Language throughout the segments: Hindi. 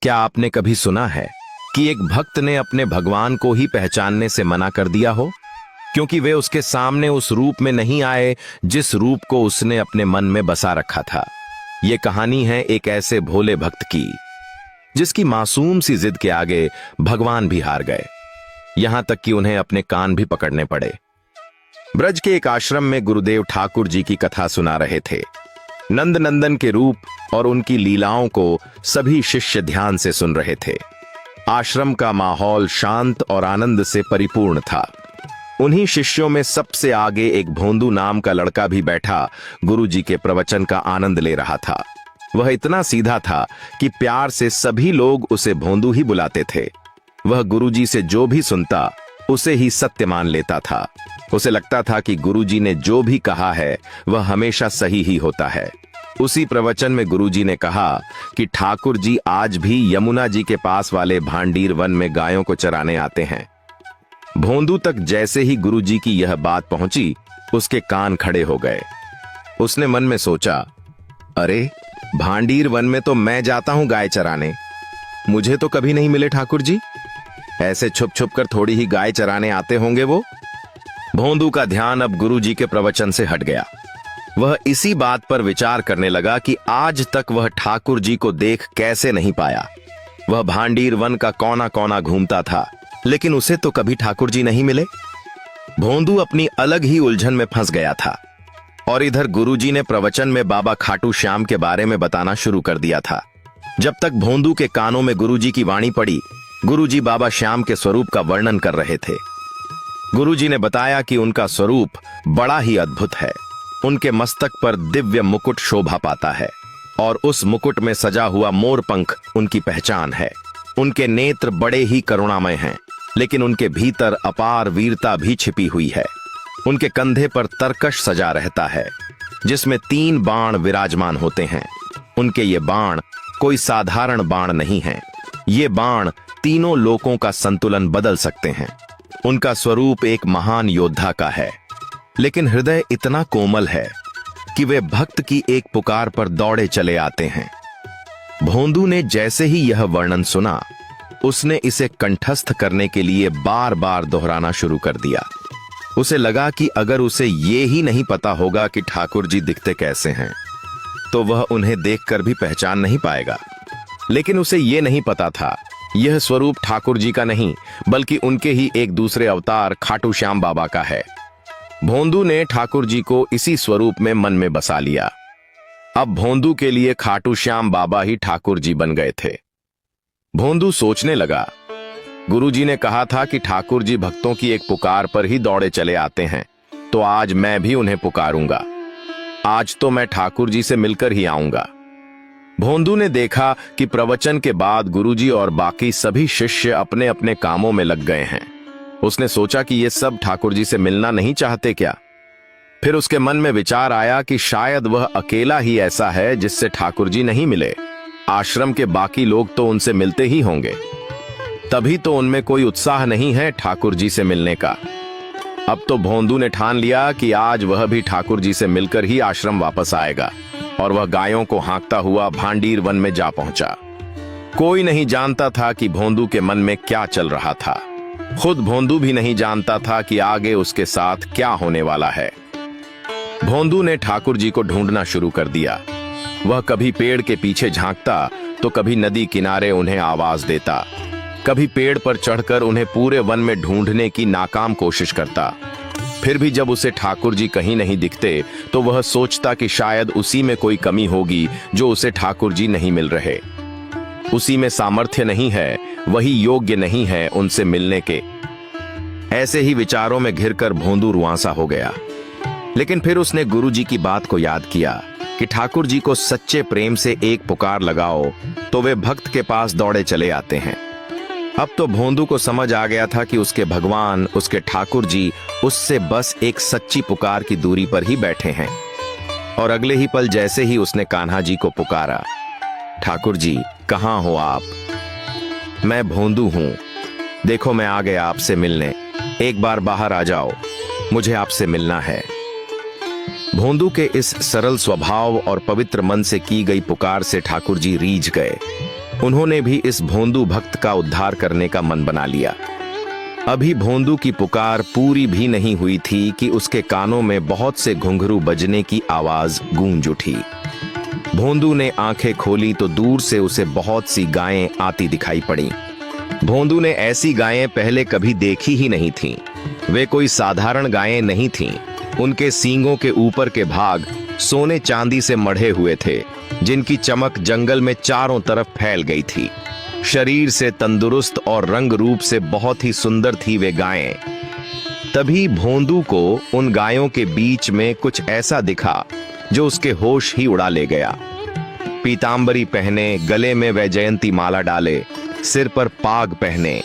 क्या आपने कभी सुना है कि एक भक्त ने अपने भगवान को ही पहचानने से मना कर दिया हो, क्योंकि वे उसके सामने उस रूप में नहीं आए जिस रूप को उसने अपने मन में बसा रखा था। ये कहानी है एक ऐसे भोले भक्त की जिसकी मासूम सी जिद के आगे भगवान भी हार गए, यहां तक कि उन्हें अपने कान भी पकड़ने पड़े। ब्रज के एक आश्रम में गुरुदेव ठाकुर जी की कथा सुना रहे थे। नंद नंदन के रूप और उनकी लीलाओं को सभी शिष्य ध्यान से सुन रहे थे। आश्रम का माहौल शांत और आनंद से परिपूर्ण था। उन्हीं शिष्यों में सबसे आगे एक भोंदू नाम का लड़का भी बैठा गुरुजी के प्रवचन का आनंद ले रहा था। वह इतना सीधा था कि प्यार से सभी लोग उसे भोंदू ही बुलाते थे। वह गुरुजी से जो भी सुनता उसे ही सत्य मान लेता था। उसे लगता था कि गुरुजी ने जो भी कहा है वह हमेशा सही ही होता है। उसी प्रवचन में गुरुजी ने कहा कि ठाकुर जी आज भी यमुना जी के पास वाले भांडीर वन में गायों को चराने आते हैं। भोंदू तक जैसे ही गुरुजी की यह बात पहुंची, उसके कान खड़े हो गए। उसने मन में सोचा, अरे भांडीर वन में तो मैं जाता हूं गाय चराने, मुझे तो कभी नहीं मिले ठाकुर जी। ऐसे छुप छुप कर थोड़ी ही गाय चराने आते होंगे वो। भोंदू का ध्यान अब गुरुजी के प्रवचन से हट गया। वह इसी बात पर विचार करने लगा कि आज तक वह ठाकुर जी को देख कैसे नहीं पाया। वह भांडीर वन का कोना कोना घूमता था, लेकिन उसे तो कभी ठाकुर जी नहीं मिले। भोंदू अपनी अलग ही उलझन में फंस गया था और इधर गुरुजी ने प्रवचन में बाबा खाटू श्याम के बारे में बताना शुरू कर दिया था। जब तक भोंदू के कानों में गुरुजी की वाणी पड़ी, गुरुजी बाबा श्याम के स्वरूप का वर्णन कर रहे थे। गुरुजी ने बताया कि उनका स्वरूप बड़ा ही अद्भुत है। उनके मस्तक पर दिव्य मुकुट शोभा पाता है और उस मुकुट में सजा हुआ मोर पंख उनकी पहचान है। उनके नेत्र बड़े ही करुणामय हैं, लेकिन उनके भीतर अपार वीरता भी छिपी हुई है। उनके कंधे पर तरकश सजा रहता है, जिसमें 3 बाण विराजमान होते हैं। उनके ये बाण कोई साधारण बाण नहीं हैं। ये बाण तीनों लोकों का संतुलन बदल सकते हैं। उनका स्वरूप एक महान योद्धा का है, लेकिन हृदय इतना कोमल है कि वे भक्त की एक पुकार पर दौड़े चले आते हैं। भोंदू ने जैसे ही यह वर्णन सुना, उसने इसे कंठस्थ करने के लिए बार बार दोहराना शुरू कर दिया। उसे लगा कि अगर उसे ये ही नहीं पता होगा कि ठाकुर जी दिखते कैसे हैं, तो वह उन्हें देखकर भी पहचान नहीं पाएगा। लेकिन उसे ये नहीं पता था, यह स्वरूप ठाकुर जी का नहीं, बल्कि उनके ही एक दूसरे अवतार खाटू श्याम बाबा का है। भोंदू ने ठाकुर जी को इसी स्वरूप में मन में बसा लिया। अब भोंदू के लिए खाटू श्याम बाबा ही ठाकुर जी बन गए थे। भोंदू सोचने लगा, गुरुजी ने कहा था कि ठाकुर जी भक्तों की एक पुकार पर ही दौड़े चले आते हैं, तो आज मैं भी उन्हें पुकारूंगा। आज तो मैं ठाकुर जी से मिलकर ही आऊंगा। भोंदू ने देखा कि प्रवचन के बाद गुरुजी और बाकी सभी शिष्य अपने अपने कामों में लग गए हैं। उसने सोचा कि ये सब ठाकुर जी से मिलना नहीं चाहते क्या? फिर उसके मन में विचार आया कि शायद वह अकेला ही ऐसा है जिससे ठाकुर जी नहीं मिले। आश्रम के बाकी लोग तो उनसे मिलते ही होंगे, तभी तो उनमें कोई उत्साह नहीं है ठाकुर जी से मिलने का। अब तो भोंदू ने ठान लिया कि आज वह भी ठाकुर जी से मिलकर ही आश्रम वापस आएगा, और वह गायों को हाँकता हुआ भांडीर वन में जा पहुंचा। कोई नहीं जानता था कि भोंदू के मन में क्या चल रहा था। खुद भोंदू भी नहीं जानता था कि आगे उसके साथ क्या होने वाला है। भोंदू ने ठाकुर जी को ढूंढना शुरू कर दिया। वह कभी पेड़ के पीछे झांकता तो कभी नदी किनारे उन्हें आवाज देता, कभी पेड़ पर चढ़कर उन्हें पूरे वन में ढूंढने की नाकाम कोशिश करता। फिर भी जब उसे ठाकुर जी कहीं नहीं दिखते तो वह सोचता कि शायद उसी में कोई कमी होगी जो उसे ठाकुर जी नहीं मिल रहे। उसी में सामर्थ्य नहीं है, वही योग्य नहीं है उनसे मिलने के। ऐसे ही विचारों में घिरकर भोंदू रुआंसा हो गया। लेकिन फिर उसने गुरुजी की बात को याद किया कि ठाकुर जी को सच्चे प्रेम से एक पुकार लगाओ तो वे भक्त के पास दौड़े चले आते हैं। अब तो भोंदू को समझ आ गया था कि उसके भगवान, उसके ठाकुर जी उससे बस एक सच्ची पुकार की दूरी पर ही बैठे हैं। और अगले ही पल जैसे ही उसने कान्हा जी को पुकारा, ठाकुर जी कहाँ हो आप? मैं भोंदू हूं, देखो मैं आ गया आपसे मिलने, एक बार बाहर आ जाओ, मुझे आपसे मिलना है। भोंदू के इस सरल स्वभाव और पवित्र मन से की गई पुकार से ठाकुर जी रीझ गए। उन्होंने भी इस भोंदू भक्त का उद्धार करने का मन बना लिया। अभी भोंदू की पुकार पूरी भी नहीं हुई थी कि उसके कानों में बहुत से घुंघरू बजने की आवाज गूंज उठी। भोंदू ने आंखें खोली तो दूर से उसे बहुत सी गायें आती दिखाई पड़ी। भोंदू ने ऐसी गायें पहले कभी देखी ही नहीं थीं। वे कोई साधारण गायें नहीं थीं। उनके सींगों के ऊपर के भाग सोने चांदी से मढ़े हुए थे, जिनकी चमक जंगल में चारों तरफ फैल गई थी। शरीर से तंदुरुस्त और रंग रूप से बहुत ही सुंदर थी वे गायें। तभी भोंदू को उन गायों के बीच में कुछ ऐसा दिखा जो उसके होश ही उड़ा ले गया। पीतांबरी पहने, गले में वैजयंती माला डाले, सिर पर पाग पहने,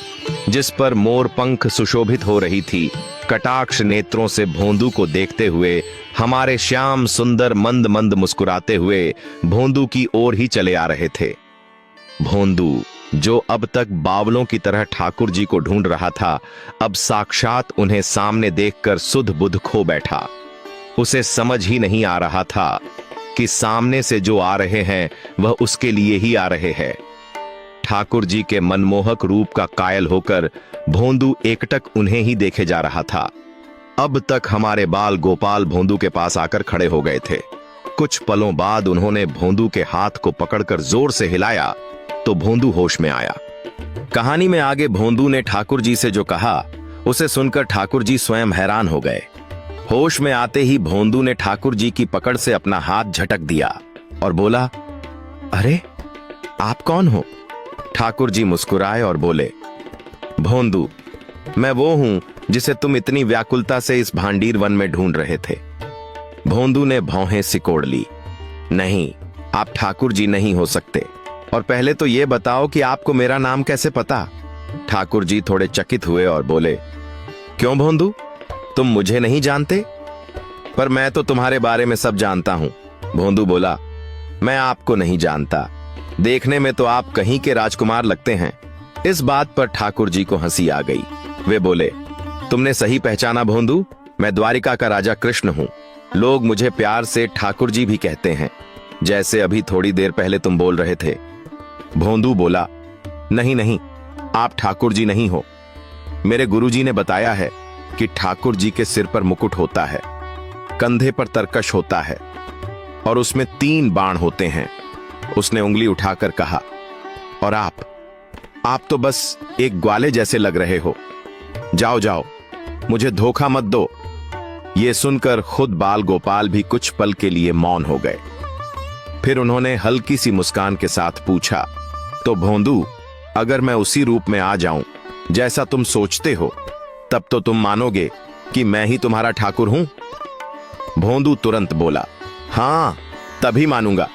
जिस पर मोर पंख सुशोभित हो रही थी, कटाक्ष नेत्रों से भोंदू को देखते हुए हमारे श्याम सुंदर मंद मंद मुस्कुराते हुए भोंदू की ओर ही चले आ रहे थे। भोंदू, जो अब तक बावलों की तरह ठाकुर जी को ढूंढ रहा था, अब साक्षात उन्हें सामने देखकर सुध बुध खो बैठा। उसे समझ ही नहीं आ रहा था कि सामने से जो आ रहे हैं वह उसके लिए ही आ रहे हैं। ठाकुर जी के मनमोहक रूप का कायल होकर भोंदू एकटक उन्हें ही देखे जा रहा था। अब तक हमारे बाल गोपाल भोंदू के पास आकर खड़े हो गए थे। कुछ पलों बाद उन्होंने भोंदू के हाथ को पकड़कर जोर से हिलाया तो भोंदू होश में आया। कहानी में आगे भोंदू ने ठाकुर जी से जो कहा, उसे सुनकर ठाकुर जी स्वयं हैरान हो गए। होश में आते ही भोंदू ने ठाकुर जी की पकड़ से अपना हाथ झटक दिया और बोला, अरे आप कौन हो? ठाकुर जी मुस्कुराए और बोले, भोंदू, मैं वो हूं जिसे तुम इतनी व्याकुलता से इस भांडीर वन में ढूंढ रहे थे। भोंदू ने भौहें सिकोड़ ली। नहीं, आप ठाकुर जी नहीं हो सकते, और पहले तो ये बताओ कि आपको मेरा नाम कैसे पता? ठाकुर जी थोड़े चकित हुए और बोले, क्यों भोंदू, तुम मुझे नहीं जानते? पर मैं तो तुम्हारे बारे में सब जानता हूं। भोंदू बोला, मैं आपको नहीं जानता, देखने में तो आप कहीं के राजकुमार लगते हैं। इस बात पर ठाकुर जी को हंसी आ गई। वे बोले, तुमने सही पहचाना भोंदू, मैं द्वारिका का राजा कृष्ण हूं। लोग मुझे प्यार से ठाकुर जी भी कहते हैं, जैसे अभी थोड़ी देर पहले तुम बोल रहे थे। भोंदू बोला, नहीं नहीं, आप ठाकुर जी नहीं हो। मेरे गुरुजी ने बताया है कि ठाकुर जी के सिर पर मुकुट होता है, कंधे पर तरकश होता है और उसमें 3 बाण होते हैं। उसने उंगली उठाकर कहा, और आप तो बस एक ग्वाले जैसे लग रहे हो। जाओ जाओ, मुझे धोखा मत दो। ये सुनकर खुद बाल गोपाल भी कुछ पल के लिए मौन हो गए। फिर उन्होंने हल्की सी मुस्कान के साथ पूछा, तो भोंदू, अगर मैं उसी रूप में आ जाऊं जैसा तुम सोचते हो, तब तो तुम मानोगे कि मैं ही तुम्हारा ठाकुर हूं? भोंदू तुरंत बोला, हां, तभी मानूंगा,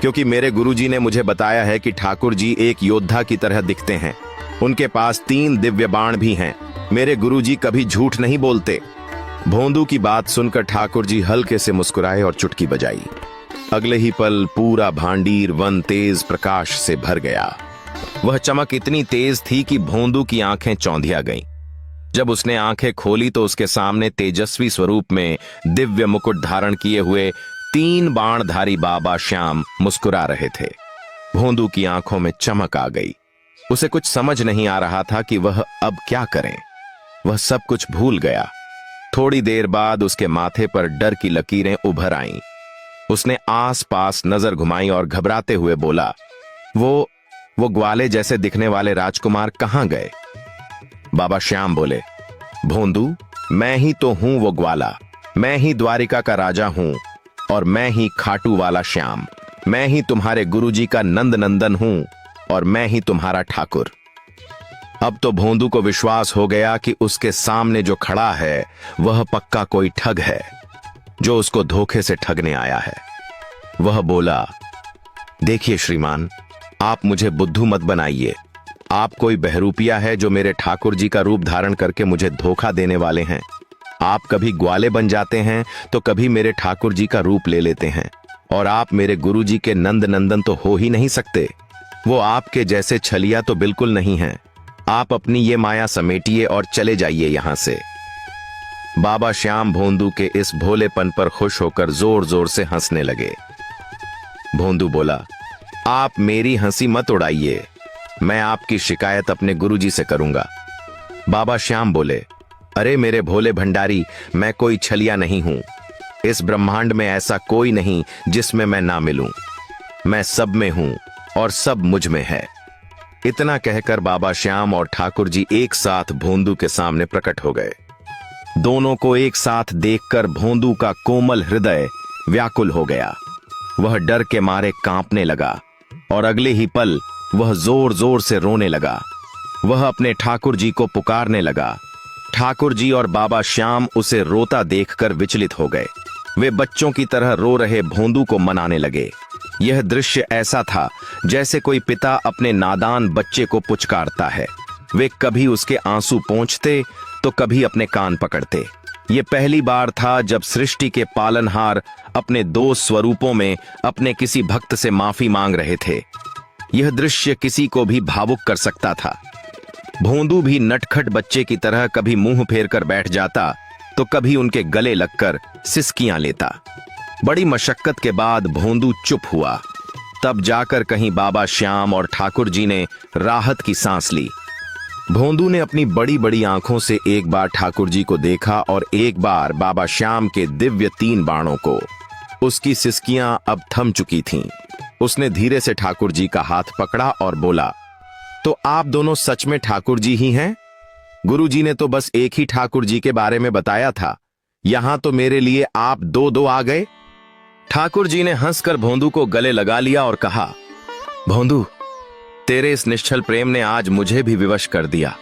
क्योंकि मेरे गुरुजी ने मुझे बताया है कि ठाकुर जी एक योद्धा की तरह दिखते हैं। उनके पास 3 दिव्य बाण भी हैं। मेरे गुरुजी कभी झूठ नहीं बोलते। भोंदू की बात सुनकर ठाकुर जी हल्के से मुस्कुराए और चुटकी बजाई। अगले ही पल पूरा भांडीर वन तेज प्रकाश से भर गया। वह चमक इतनी तेज थी कि भोंदू की आंखें चौंधिया गईं। जब उसने आंखें खोली तो उसके सामने तेजस्वी स्वरूप में दिव्य मुकुट धारण किए हुए 3 बाणधारी बाबा श्याम मुस्कुरा रहे थे। भोंदू की आंखों में चमक आ गई। उसे कुछ समझ नहीं आ रहा था कि वह अब क्या करें। वह सब कुछ भूल गया। थोड़ी देर बाद उसके माथे पर डर की लकीरें उभर आईं। उसने आस-पास नजर घुमाई और घबराते हुए बोला, वो ग्वाले जैसे दिखने वाले राजकुमार कहां गए? बाबा श्याम बोले, भोंदू, मैं ही तो हूं वो ग्वाला। मैं ही द्वारिका का राजा हूं और मैं ही खाटू वाला श्याम। मैं ही तुम्हारे गुरुजी का नंद नंदन हूं और मैं ही तुम्हारा ठाकुर। अब तो भोंदू को विश्वास हो गया कि उसके सामने जो खड़ा है वह पक्का कोई ठग है, जो उसको धोखे से ठगने आया है। वह बोला, देखिए श्रीमान, आप मुझे बुद्धू मत बनाइए। आप कोई बहरूपिया है जो मेरे ठाकुर जी का रूप धारण करके मुझे धोखा देने वाले हैं। आप कभी ग्वाले बन जाते हैं तो कभी मेरे ठाकुर जी का रूप ले लेते हैं, और आप मेरे गुरु जी के नंद नंदन तो हो ही नहीं सकते। वो आपके जैसे छलिया तो बिल्कुल नहीं हैं। आप अपनी ये माया समेटिए और चले जाइए यहां से। बाबा श्याम भोंदू के इस भोलेपन पर खुश होकर जोर जोर से हंसने लगे। भोंदू बोला, आप मेरी हंसी मत उड़ाइए, मैं आपकी शिकायत अपने गुरुजी से करूंगा। बाबा श्याम बोले, अरे मेरे भोले भंडारी, मैं कोई छलिया नहीं हूं। इस ब्रह्मांड में ऐसा कोई नहीं जिसमें मैं ना मिलूं। मैं सब में हूं और सब मुझ में है। इतना कहकर बाबा श्याम और ठाकुर जी एक साथ भोंदू के सामने प्रकट हो गए। दोनों को एक साथ देखकर भोंदू का कोमल हृदय व्याकुल हो गया। वह डर के मारे कांपने लगा और अगले ही पल वह जोर जोर से रोने लगा। वह अपने ठाकुर जी को पुकारने लगा। ठाकुर जी और बाबा श्याम उसे रोता देखकर विचलित हो गए। वे बच्चों की तरह रो रहे भोंदू को मनाने लगे। यह दृश्य ऐसा था जैसे कोई पिता अपने नादान बच्चे को पुचकारता है। वे कभी उसके आंसू पोंछते तो कभी अपने कान पकड़ते। ये पहली बार था जब सृष्टि के पालनहार अपने दो स्वरूपों में अपने किसी भक्त से माफी मांग रहे थे। यह दृश्य किसी को भी भावुक कर सकता था। भोंदू भी नटखट बच्चे की तरह कभी मुंह फेर कर बैठ जाता तो कभी उनके गले लगकर सिसकियां लेता। बड़ी मशक्कत के बाद भोंदू चुप हुआ। तब जाकर कहीं बाबा श्याम और ठाकुर जी ने राहत की सांस ली। भोंदू ने अपनी बड़ी बड़ी आंखों से एक बार ठाकुर जी को देखा और एक बार बाबा श्याम के दिव्य 3 बाणों को। उसकी सिसकियां अब थम चुकी थीं। उसने धीरे से ठाकुर जी का हाथ पकड़ा और बोला, तो आप दोनों सच में ठाकुर जी ही हैं? गुरुजी ने तो बस एक ही ठाकुर जी के बारे में बताया था, यहां तो मेरे लिए आप 2-2 आ गए। ठाकुर जी ने हंसकर भोंदू को गले लगा लिया और कहा, भोंदू, तेरे इस निश्चल प्रेम ने आज मुझे भी विवश कर दिया।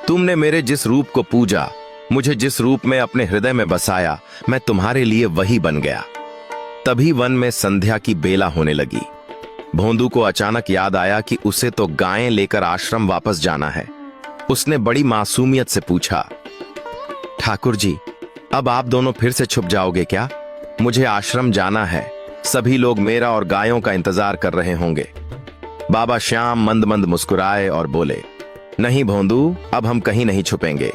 तुमने मेरे जिस रूप को पूजा, मुझे जिस रूप में अपने हृदय में बसाया, मैं तुम्हारे लिए वही बन गया। तभी वन में संध्या की बेला होने लगी। भोंदू को अचानक याद आया कि उसे तो गायें लेकर आश्रम वापस जाना है। उसने बड़ी मासूमियत से पूछा, ठाकुर जी, अब आप दोनों फिर से छुप जाओगे क्या? मुझे आश्रम जाना है। सभी लोग मेरा और गायों का इंतजार कर रहे होंगे। बाबा श्याम मंद मंद मुस्कुराए और बोले, नहीं भोंदू, अब हम कहीं नहीं छुपेंगे।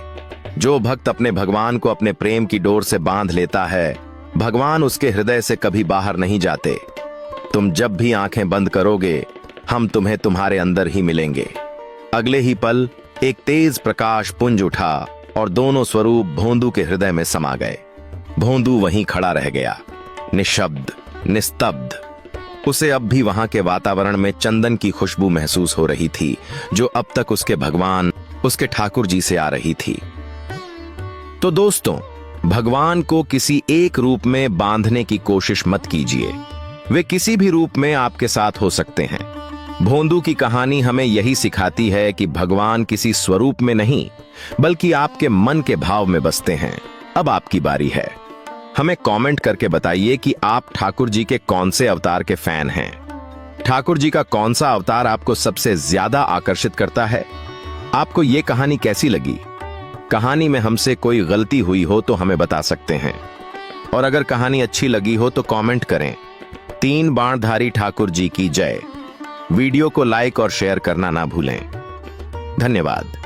जो भक्त अपने भगवान को अपने प्रेम की डोर से बांध लेता है, भगवान उसके हृदय से कभी बाहर नहीं जाते। तुम जब भी आंखें बंद करोगे, हम तुम्हें तुम्हारे अंदर ही मिलेंगे। अगले ही पल एक तेज प्रकाश पुंज उठा और दोनों स्वरूप भोंदू के हृदय में समा गए। भोंदू वहीं खड़ा रह गया, निशब्द, निस्तब्ध। उसे अब भी वहां के वातावरण में चंदन की खुशबू महसूस हो रही थी, जो अब तक उसके भगवान, उसके ठाकुर जी से आ रही थी। तो दोस्तों, भगवान को किसी एक रूप में बांधने की कोशिश मत कीजिए। वे किसी भी रूप में आपके साथ हो सकते हैं। भोंदू की कहानी हमें यही सिखाती है कि भगवान किसी स्वरूप में नहीं, बल्कि आपके मन के भाव में बसते हैं। अब आपकी बारी है। हमें कमेंट करके बताइए कि आप ठाकुर जी के कौन से अवतार के फैन हैं। ठाकुर जी का कौन सा अवतार आपको सबसे ज्यादा आकर्षित करता है? आपको ये कहानी कैसी लगी? कहानी में हमसे कोई गलती हुई हो तो हमें बता सकते हैं। और अगर कहानी अच्छी लगी हो तो कमेंट करें। 3 बाणधारी ठाकुर जी की जय। वीडियो को लाइक और शेयर करना ना भूलें। धन्यवाद।